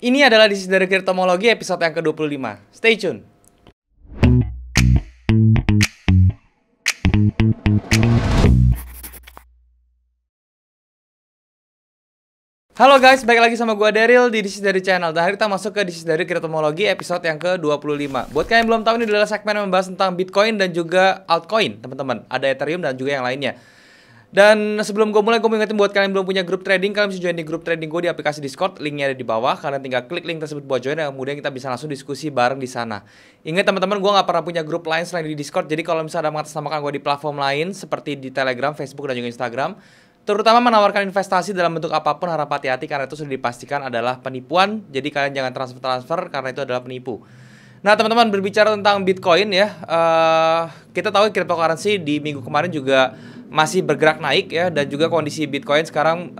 Ini adalah This is dari Cryptomology episode yang ke-25. Stay tune. Halo guys, balik lagi sama gua Daryl di This is dari channel. Dan hari kita masuk ke This is dari Cryptomology episode yang ke-25. Buat kalian yang belum tahu, ini adalah segmen yang membahas tentang Bitcoin dan juga altcoin, teman-teman. Ada Ethereum dan juga yang lainnya. Dan sebelum gue mulai, gue mau ingetin buat kalian yang belum punya grup trading, kalian bisa join di grup trading gue di aplikasi Discord. Linknya ada di bawah. Kalian tinggal klik link tersebut buat join, dan kemudian kita bisa langsung diskusi bareng di sana. Ingat teman-teman, gue nggak pernah punya grup lain selain di Discord. Jadi kalau misalnya ada mengatasnamakan gue di platform lain seperti di Telegram, Facebook, dan juga Instagram, terutama menawarkan investasi dalam bentuk apapun, harap hati-hati karena itu sudah dipastikan adalah penipuan. Jadi kalian jangan transfer karena itu adalah penipu. Nah teman-teman, berbicara tentang Bitcoin ya, kita tahu cryptocurrency di minggu kemarin juga masih bergerak naik ya, dan juga kondisi Bitcoin sekarang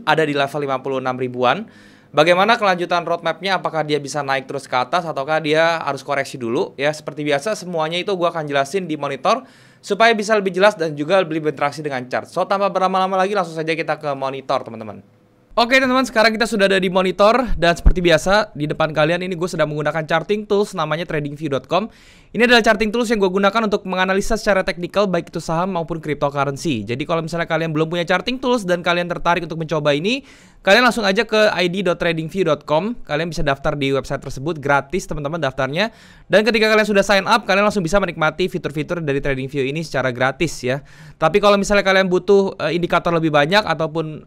ada di level 56 ribuan. Bagaimana kelanjutan roadmapnya? Apakah dia bisa naik terus ke atas ataukah dia harus koreksi dulu ya? Seperti biasa semuanya itu gue akan jelasin di monitor supaya bisa lebih jelas dan juga lebih berinteraksi dengan chart. So tanpa berlama-lama lagi, langsung saja kita ke monitor teman-teman. Oke teman-teman, sekarang kita sudah ada di monitor. Dan seperti biasa, di depan kalian ini gue sedang menggunakan charting tools namanya tradingview.com. Ini adalah charting tools yang gue gunakan untuk menganalisa secara teknikal baik itu saham maupun cryptocurrency. Jadi kalau misalnya kalian belum punya charting tools dan kalian tertarik untuk mencoba ini, kalian langsung aja ke id.tradingview.com. Kalian bisa daftar di website tersebut, gratis teman-teman daftarnya. Dan ketika kalian sudah sign up, kalian langsung bisa menikmati fitur-fitur dari TradingView ini secara gratis ya. Tapi kalau misalnya kalian butuh indikator lebih banyak ataupun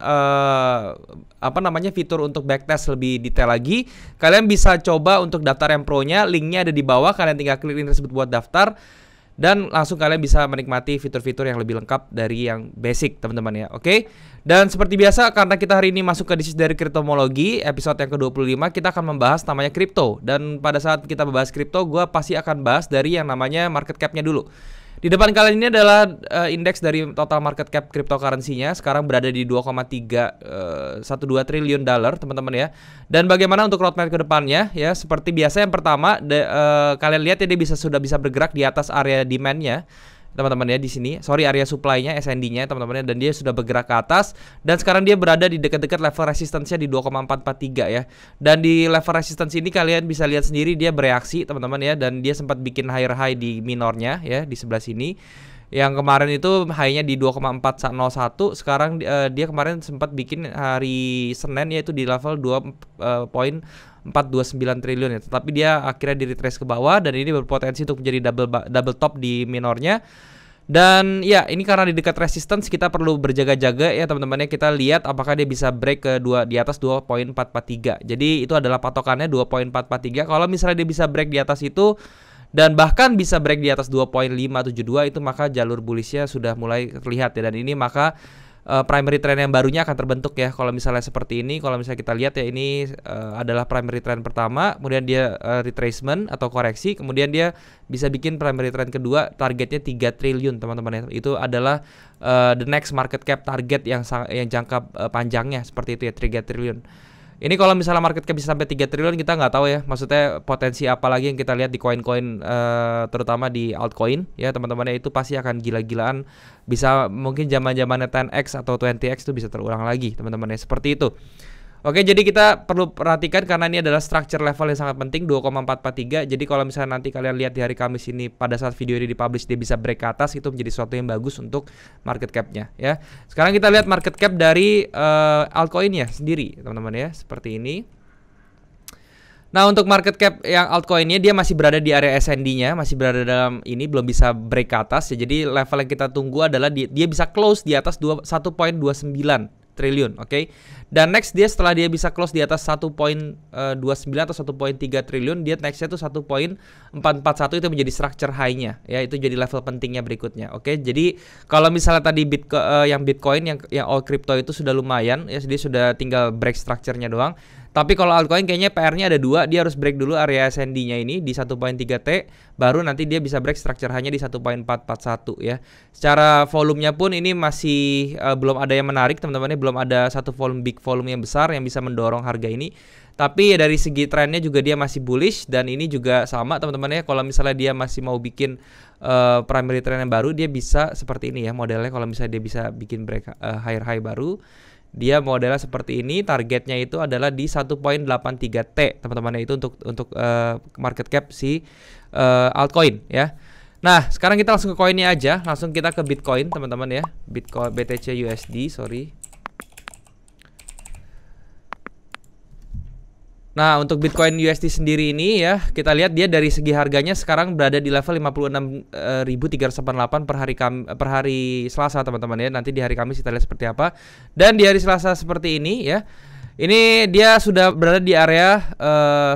fitur untuk backtest lebih detail lagi, kalian bisa coba untuk daftar yang pro-nya. Linknya ada di bawah, kalian tinggal klik link tersebut buat daftar. Dan langsung kalian bisa menikmati fitur-fitur yang lebih lengkap dari yang basic teman-teman ya. Oke. Dan seperti biasa, karena kita hari ini masuk ke This is dari Cryptomology episode yang ke-25, kita akan membahas namanya kripto. Dan pada saat kita membahas kripto, gue pasti akan bahas dari yang namanya market cap-nya dulu. Di depan kalian ini adalah indeks dari total market cap cryptocurrency-nya. Sekarang berada di 2,312 triliun dolar teman-teman ya. Dan bagaimana untuk roadmap ke depannya ya? Seperti biasa, yang pertama kalian lihat ya, dia sudah bisa bergerak di atas area demand-nya teman-teman ya, di sini. Sorry, area supply-nya, SND-nya teman-teman ya, dan dia sudah bergerak ke atas dan sekarang dia berada di dekat-dekat level resistance-nya di 2,443 ya. Dan di level resistance ini kalian bisa lihat sendiri dia bereaksi teman-teman ya, dan dia sempat bikin higher high di minornya ya, di sebelah sini. Yang kemarin itu high-nya di 2,401, sekarang dia kemarin sempat bikin hari Senin yaitu di level 2,429 triliun ya. Tetapi dia akhirnya di retrace ke bawah dan ini berpotensi untuk menjadi double top di minornya. Dan ya, ini karena di dekat resistance kita perlu berjaga-jaga ya teman-teman ya. Kita lihat apakah dia bisa break ke di atas 2.443. Jadi itu adalah patokannya 2.443. Kalau misalnya dia bisa break di atas itu dan bahkan bisa break di atas 2.572, itu maka jalur bullishnya sudah mulai terlihat ya. Dan ini maka primary trend yang barunya akan terbentuk ya. Kalau misalnya seperti ini, kalau misalnya kita lihat ya, ini adalah primary trend pertama, kemudian dia retracement atau koreksi, kemudian dia bisa bikin primary trend kedua, targetnya 3 triliun teman-teman ya. Itu adalah the next market cap target yang jangka panjangnya seperti itu ya, 3 triliun. Ini kalau misalnya market cap bisa sampai 3 triliun, kita nggak tahu ya. Maksudnya potensi apa lagi yang kita lihat di koin-koin, terutama di altcoin ya teman-teman ya. Itu pasti akan gila-gilaan. Bisa mungkin zaman-zamannya 10x atau 20x itu bisa terulang lagi teman-teman ya. Seperti itu. Oke, jadi kita perlu perhatikan karena ini adalah structure level yang sangat penting, 2,443. Jadi kalau misalnya nanti kalian lihat di hari Kamis ini, pada saat video ini dipublish dia bisa break ke atas, itu menjadi sesuatu yang bagus untuk market cap-nya ya. Sekarang kita lihat market cap dari altcoin-nya sendiri teman-teman ya, seperti ini. Nah, untuk market cap yang altcoin-nya, dia masih berada di area SND-nya, masih berada dalam ini, belum bisa break ke atas ya. Jadi level yang kita tunggu adalah dia bisa close di atas 1.29 triliun, oke. Dan next dia setelah dia bisa close di atas 1.29 atau 1.3 triliun, dia nextnya tuh 1.441, itu menjadi structure high-nya ya, itu jadi level pentingnya berikutnya, oke. Jadi kalau misalnya tadi yang Bitcoin yang all crypto itu sudah lumayan ya, dia sudah tinggal break structure-nya doang. Tapi kalau altcoin kayaknya PR-nya ada dua, dia harus break dulu area SND-nya ini di 1.3T, baru nanti dia bisa break structure hanya di 1.441 ya. Secara volumenya pun ini masih belum ada yang menarik teman-teman, belum ada satu big volume yang besar yang bisa mendorong harga ini. Tapi ya dari segi trennya juga dia masih bullish, dan ini juga sama teman-teman ya. Kalau misalnya dia masih mau bikin primary trend yang baru, dia bisa seperti ini ya modelnya. Kalau misalnya dia bisa bikin break higher high baru, Dia modelnya seperti ini, targetnya itu adalah di 1.83T teman-teman ya, itu untuk market cap si altcoin ya. Nah, sekarang kita langsung ke koinnya aja, langsung kita ke Bitcoin teman-teman ya. Bitcoin BTC USD, sorry. Nah, untuk Bitcoin USD sendiri ini ya, kita lihat dia dari segi harganya sekarang berada di level 56.388 per hari Selasa teman-teman ya. Nanti di hari Kamis kita lihat seperti apa. Dan di hari Selasa seperti ini ya. Ini dia sudah berada di area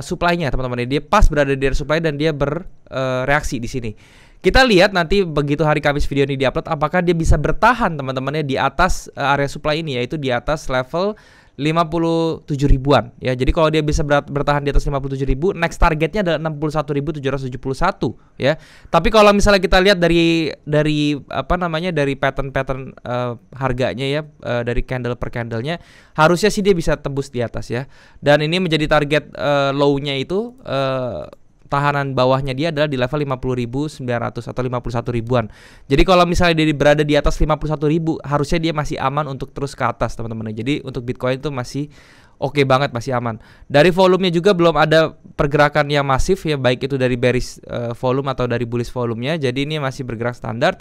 supply-nya teman-teman ya. Dia pas berada di area supply dan dia bereaksi di sini. Kita lihat nanti begitu hari Kamis video ini diupload apakah dia bisa bertahan teman-teman ya di atas area supply ini, yaitu di atas level 57 ribuan ya. Jadi kalau dia bisa bertahan di atas 57 ribu, next targetnya adalah 61.771 ya. Tapi kalau misalnya kita lihat dari apa namanya, dari pattern harganya ya, dari candle per candlenya, harusnya sih dia bisa tembus di atas ya. Dan ini menjadi target low-nya itu, tahanan bawahnya dia adalah di level 50.900 atau 51 ribuan. Jadi kalau misalnya dia berada di atas 51 ribu, harusnya dia masih aman untuk terus ke atas teman-teman. Jadi untuk Bitcoin itu masih oke banget, masih aman. Dari volumenya juga belum ada pergerakan yang masif ya, baik itu dari bearish volume atau dari bullish volumenya. Jadi ini masih bergerak standar.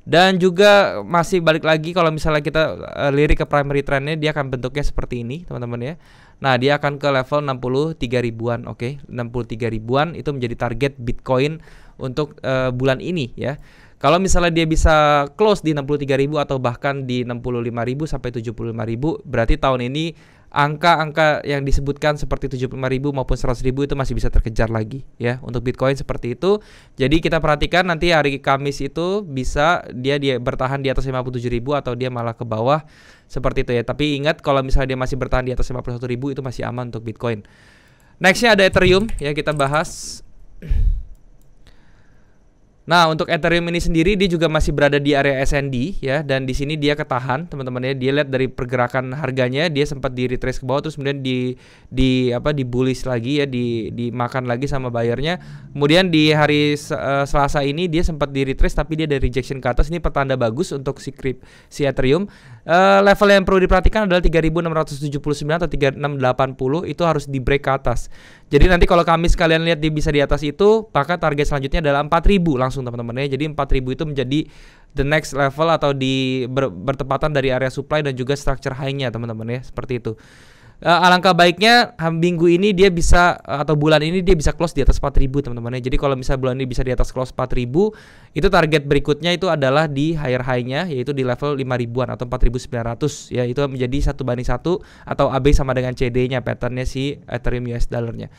Dan juga masih balik lagi kalau misalnya kita lirik ke primary trendnya, dia akan bentuknya seperti ini teman-teman ya. Nah, dia akan ke level 63 ribuan, oke. 63 ribuan itu menjadi target Bitcoin untuk bulan ini ya. Kalau misalnya dia bisa close di 63.000 atau bahkan di 65.000 sampai 75.000, berarti tahun ini angka-angka yang disebutkan seperti 75.000 maupun 100.000 itu masih bisa terkejar lagi ya untuk Bitcoin seperti itu. Jadi kita perhatikan nanti hari Kamis itu bisa dia bertahan di atas 57.000 atau dia malah ke bawah seperti itu ya. Tapi ingat kalau misalnya dia masih bertahan di atas 51.000 itu masih aman untuk Bitcoin. Nextnya ada Ethereum ya, kita bahas. Nah, untuk Ethereum ini sendiri dia juga masih berada di area SND ya, dan di sini dia ketahan teman-teman ya. Dia lihat dari pergerakan harganya, dia sempat di retrace ke bawah terus kemudian di bullish lagi ya, dimakan lagi sama buyernya. Kemudian di hari Selasa ini dia sempat di retrace tapi dia ada rejection ke atas. Ini pertanda bagus untuk si Ethereum. Level yang perlu diperhatikan adalah 3.679 atau 3.680, itu harus di break ke atas. Jadi nanti kalau Kamis kalian lihat dia bisa di atas itu, maka target selanjutnya adalah 4.000 langsung teman-teman ya. Jadi 4.000 itu menjadi the next level atau bertepatan dari area supply dan juga structure high-nya teman-teman ya, seperti itu. Alangkah baiknya minggu ini dia bisa atau bulan ini dia bisa close di atas 4.000 teman-teman ya. Jadi kalau misalnya bulan ini bisa di atas close 4.000, itu target berikutnya itu adalah di higher high-nya, yaitu di level 5.000-an atau 4.900 ya. Itu menjadi 1:1 atau AB sama dengan CD-nya, patternnya si Ethereum US dollarnya.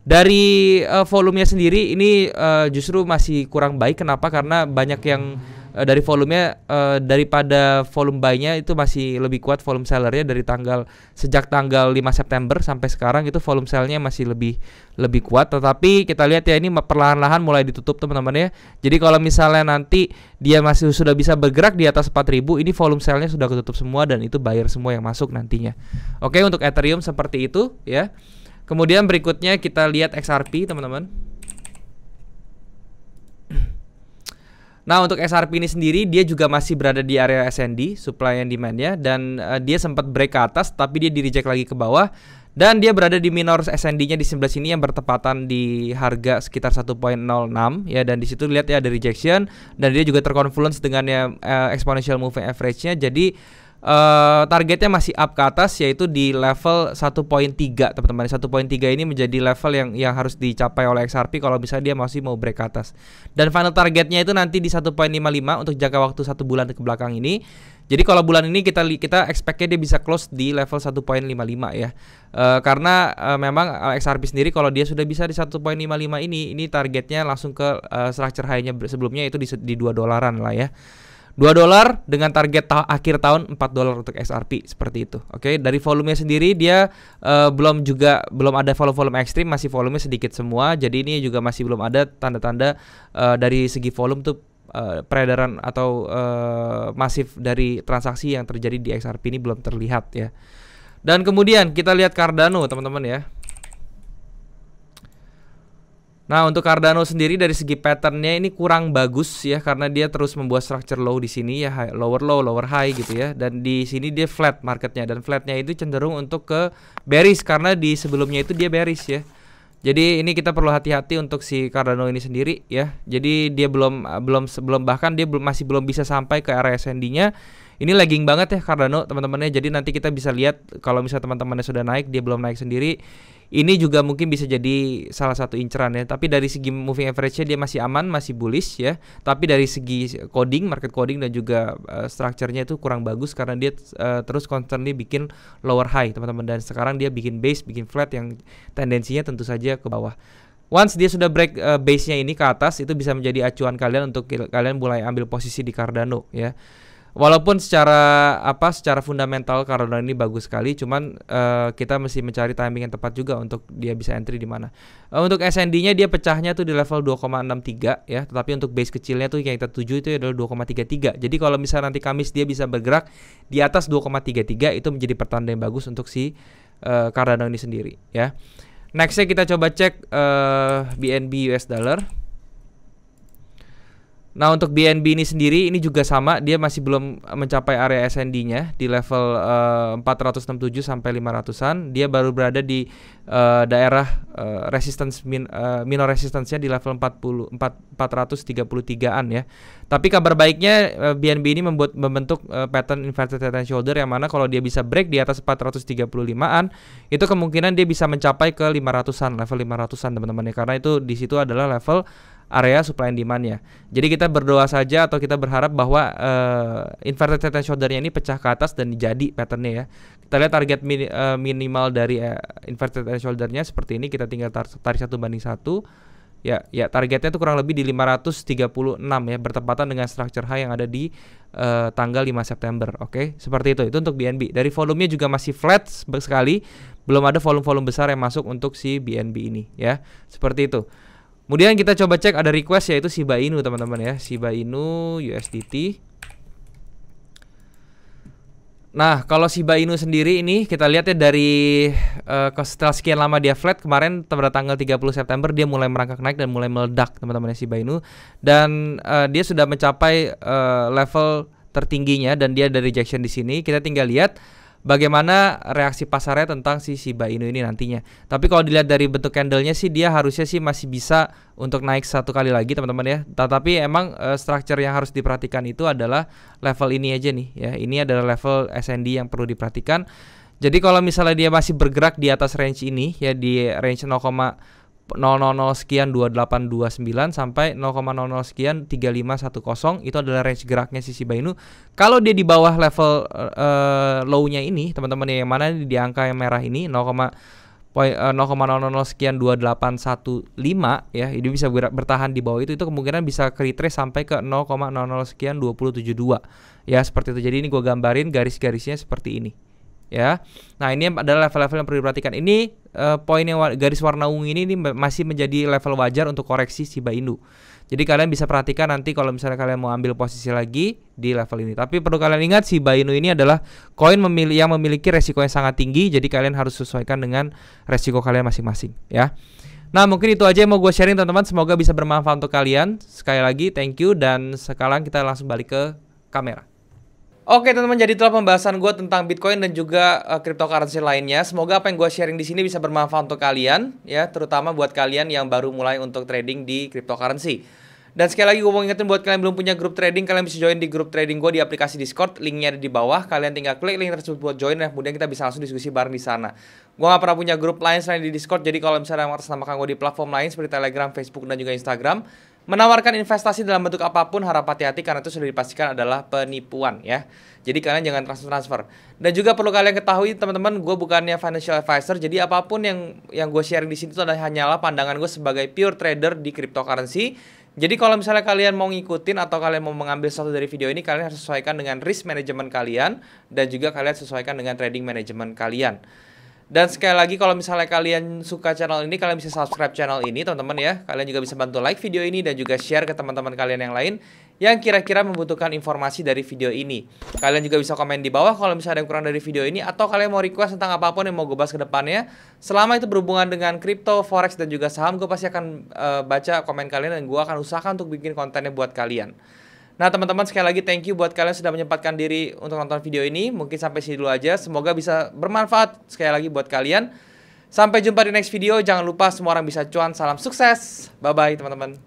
Dari volumenya sendiri ini justru masih kurang baik. Kenapa? Karena banyak yang dari volumenya daripada volume buy-nya itu masih lebih kuat volume sellernya. Sejak tanggal 5 September sampai sekarang itu volume sell-nya masih lebih kuat. Tetapi kita lihat ya, ini perlahan-lahan mulai ditutup teman-teman ya. Jadi kalau misalnya nanti dia masih sudah bisa bergerak di atas 4.000, ini volume sell-nya sudah ketutup semua dan itu buyer semua yang masuk nantinya. Oke, untuk Ethereum seperti itu ya. Kemudian berikutnya kita lihat XRP teman-teman. Nah, untuk XRP ini sendiri dia juga masih berada di area SND, supply and demand-nya, dan dia sempat break ke atas tapi dia di reject lagi ke bawah, dan dia berada di minor SND-nya di sebelah sini yang bertepatan di harga sekitar 1.06 ya, dan di situ lihat ya ada rejection dan dia juga terconfluence dengan exponential moving average-nya. Jadi targetnya masih up ke atas, yaitu di level 1.3 teman-teman. 1.3 ini menjadi level yang harus dicapai oleh XRP kalau misalnya dia masih mau break ke atas. Dan final targetnya itu nanti di 1.55 untuk jangka waktu 1 bulan ke belakang ini. Jadi kalau bulan ini kita expect-nya dia bisa close di level 1.55 ya. Karena memang XRP sendiri kalau dia sudah bisa di 1.55 ini targetnya langsung ke structure high-nya sebelumnya itu di $2 lah ya. $2 dengan target akhir tahun $4 untuk XRP seperti itu. Oke, dari volumenya sendiri dia belum ada volume ekstrim, masih volumenya sedikit semua. Jadi ini juga masih belum ada tanda-tanda dari segi volume tuh peredaran atau masif dari transaksi yang terjadi di XRP ini belum terlihat ya. Dan kemudian kita lihat Cardano teman-teman ya. Nah, untuk Cardano sendiri dari segi patternnya ini kurang bagus ya, karena dia terus membuat structure low di sini ya, lower low, lower high gitu ya. Dan di sini dia flat marketnya, dan flatnya itu cenderung untuk ke bearish karena di sebelumnya itu dia bearish ya. Jadi ini kita perlu hati-hati untuk si Cardano ini sendiri ya. Jadi dia belum bahkan dia masih belum bisa sampai ke area SND-nya. Ini lagging banget ya Cardano teman-temannya. Jadi nanti kita bisa lihat kalau misalnya teman-temannya sudah naik, dia belum naik sendiri. Ini juga mungkin bisa jadi salah satu inceran ya. Tapi dari segi moving average-nya dia masih aman, masih bullish ya. Tapi dari segi coding, market coding dan juga structure-nya itu kurang bagus karena dia terus constantly bikin lower high teman-teman. Dan sekarang dia bikin base, bikin flat yang tendensinya tentu saja ke bawah. Once dia sudah break base-nya ini ke atas, itu bisa menjadi acuan kalian untuk kalian mulai ambil posisi di Cardano ya. Walaupun secara fundamental Cardano ini bagus sekali, cuman kita mesti mencari timing yang tepat juga untuk dia bisa entry di mana. Untuk SND-nya dia pecahnya tuh di level 2,63 ya, tetapi untuk base kecilnya tuh yang kita tuju itu adalah 2,33. Jadi kalau misalnya nanti Kamis dia bisa bergerak di atas 2,33, itu menjadi pertanda yang bagus untuk si Cardano ini sendiri ya. Nextnya kita coba cek BNB US dollar. Nah, untuk BNB ini sendiri ini juga sama, dia masih belum mencapai area SND-nya di level 467 sampai 500-an. Dia baru berada di daerah minor resistance-nya di level 433-an ya. Tapi kabar baiknya BNB ini membentuk pattern inverted head and shoulder, yang mana kalau dia bisa break di atas 435-an, itu kemungkinan dia bisa mencapai ke 500-an, level 500-an teman-teman ya. Karena itu di situ adalah level area supply and demand-nya. Jadi kita berdoa saja atau kita berharap bahwa inverted head and shoulder-nya ini pecah ke atas dan jadi pattern-nya ya. Kita lihat target minimal dari inverted head and shoulder-nya seperti ini, kita tinggal tarik 1:1. Ya, targetnya itu kurang lebih di 536 ya, bertepatan dengan structure high yang ada di tanggal 5 September. Oke, seperti itu. Itu untuk BNB. Dari volumenya juga masih flat sekali, belum ada volume-volume besar yang masuk untuk si BNB ini ya. Seperti itu. Kemudian kita coba cek ada request, yaitu Shiba Inu teman-teman ya, Shiba Inu USDT. Nah, kalau Shiba Inu sendiri ini kita lihat ya, dari setelah sekian lama dia flat, kemarin pada tanggal 30 September dia mulai merangkak naik dan mulai meledak teman-teman ya Shiba Inu. Dan dia sudah mencapai level tertingginya dan dia ada rejection di sini. Kita tinggal lihat bagaimana reaksi pasarnya tentang si Shiba Inu ini nantinya. Tapi kalau dilihat dari bentuk candlenya sih, dia harusnya sih masih bisa untuk naik satu kali lagi teman-teman ya. Tetapi emang structure yang harus diperhatikan itu adalah level ini aja nih ya. Ini adalah level SND yang perlu diperhatikan. Jadi kalau misalnya dia masih bergerak di atas range ini ya, di range 0,000 sekian 2829 sampai 0,00 sekian 3510, itu adalah range geraknya si Shiba Inu. Kalau dia di bawah level low-nya ini teman-teman ya, yang mana di angka yang merah ini 0,00 sekian 2815 ya, ini bisa bertahan di bawah itu kemungkinan bisa retrace sampai ke 0,00 sekian 2072 ya, seperti itu. Jadi ini gue gambarin garis-garisnya seperti ini ya. Nah, ini adalah level-level yang perlu diperhatikan. Ini poin yang garis warna ungu ini masih menjadi level wajar untuk koreksi Shiba Inu. Jadi kalian bisa perhatikan nanti kalau misalnya kalian mau ambil posisi lagi di level ini. Tapi perlu kalian ingat, Shiba Inu ini adalah koin yang memiliki resiko yang sangat tinggi. Jadi kalian harus sesuaikan dengan resiko kalian masing-masing ya. Nah, mungkin itu aja yang mau gue sharing teman-teman. Semoga bisa bermanfaat untuk kalian. Sekali lagi thank you, dan sekarang kita langsung balik ke kamera. Oke teman-teman, jadi itulah pembahasan gue tentang Bitcoin dan juga cryptocurrency lainnya. Semoga apa yang gue sharing di sini bisa bermanfaat untuk kalian ya, terutama buat kalian yang baru mulai untuk trading di cryptocurrency. Dan sekali lagi gue mau ingetin buat kalian yang belum punya grup trading, kalian bisa join di grup trading gue di aplikasi Discord. Linknya ada di bawah. Kalian tinggal klik link tersebut buat join, dan kemudian kita bisa langsung diskusi bareng di sana. Gue gak pernah punya grup lain selain di Discord. Jadi kalau misalnya mau atasnamakan gue di platform lain seperti Telegram, Facebook, dan juga Instagram, menawarkan investasi dalam bentuk apapun, harap hati-hati karena itu sudah dipastikan adalah penipuan ya. Jadi kalian jangan transfer. Dan juga perlu kalian ketahui teman-teman, gue bukannya financial advisor. Jadi apapun yang gue sharing di sini itu adalah hanyalah pandangan gue sebagai pure trader di cryptocurrency. Jadi kalau misalnya kalian mau ngikutin atau kalian mau mengambil sesuatu dari video ini, kalian harus sesuaikan dengan risk management kalian dan juga kalian sesuaikan dengan trading management kalian. Dan sekali lagi kalau misalnya kalian suka channel ini, kalian bisa subscribe channel ini teman-teman ya. Kalian juga bisa bantu like video ini dan juga share ke teman-teman kalian yang lain yang kira-kira membutuhkan informasi dari video ini. Kalian juga bisa komen di bawah kalau misalnya ada yang kurang dari video ini, atau kalian mau request tentang apapun yang mau gue bahas ke depannya. Selama itu berhubungan dengan kripto, forex, dan juga saham, gue pasti akan baca komen kalian dan gue akan usahakan untuk bikin kontennya buat kalian. Nah teman-teman, sekali lagi thank you buat kalian sudah menyempatkan diri untuk nonton video ini. Mungkin sampai sini dulu aja. Semoga bisa bermanfaat sekali lagi buat kalian. Sampai jumpa di next video. Jangan lupa semua orang bisa cuan. Salam sukses. Bye-bye teman-teman.